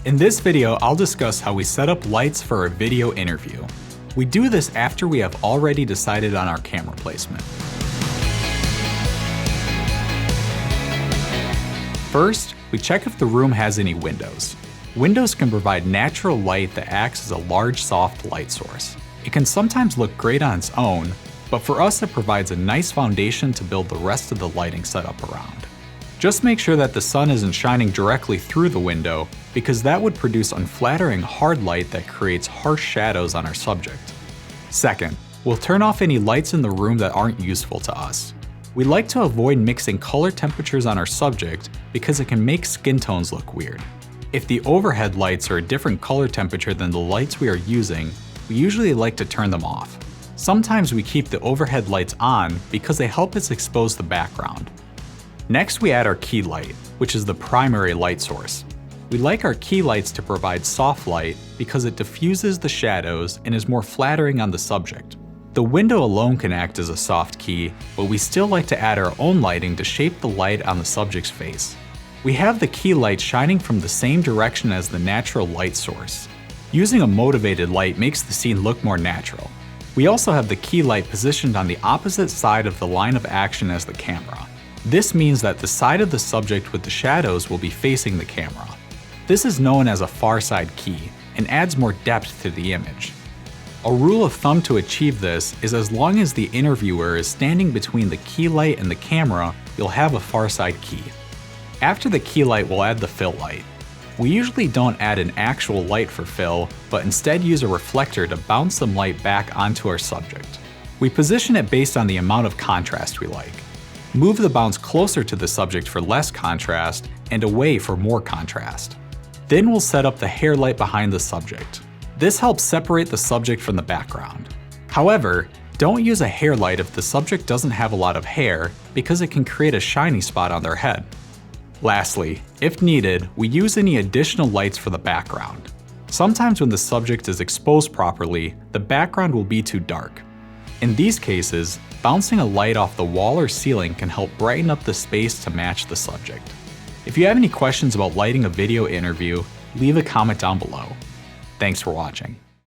In this video, I'll discuss how we set up lights for a video interview. We do this after we have already decided on our camera placement. First, we check if the room has any windows. Windows can provide natural light that acts as a large, soft light source. It can sometimes look great on its own, but for us it provides a nice foundation to build the rest of the lighting setup around. Just make sure that the sun isn't shining directly through the window, because that would produce unflattering hard light that creates harsh shadows on our subject. Second, we'll turn off any lights in the room that aren't useful to us. We like to avoid mixing color temperatures on our subject because it can make skin tones look weird. If the overhead lights are a different color temperature than the lights we are using, we usually like to turn them off. Sometimes we keep the overhead lights on because they help us expose the background. Next, we add our key light, which is the primary light source. We like our key lights to provide soft light because it diffuses the shadows and is more flattering on the subject. The window alone can act as a soft key, but we still like to add our own lighting to shape the light on the subject's face. We have the key light shining from the same direction as the natural light source. Using a motivated light makes the scene look more natural. We also have the key light positioned on the opposite side of the line of action as the camera. This means that the side of the subject with the shadows will be facing the camera. This is known as a far side key and adds more depth to the image. A rule of thumb to achieve this is as long as the interviewer is standing between the key light and the camera, you'll have a far side key. After the key light, we'll add the fill light. We usually don't add an actual light for fill, but instead use a reflector to bounce some light back onto our subject. We position it based on the amount of contrast we like. Move the bounce closer to the subject for less contrast and away for more contrast. Then we'll set up the hair light behind the subject. This helps separate the subject from the background. However, don't use a hair light if the subject doesn't have a lot of hair because it can create a shiny spot on their head. Lastly, if needed, we use any additional lights for the background. Sometimes when the subject is exposed properly, the background will be too dark. In these cases, bouncing a light off the wall or ceiling can help brighten up the space to match the subject. If you have any questions about lighting a video interview, leave a comment down below. Thanks for watching.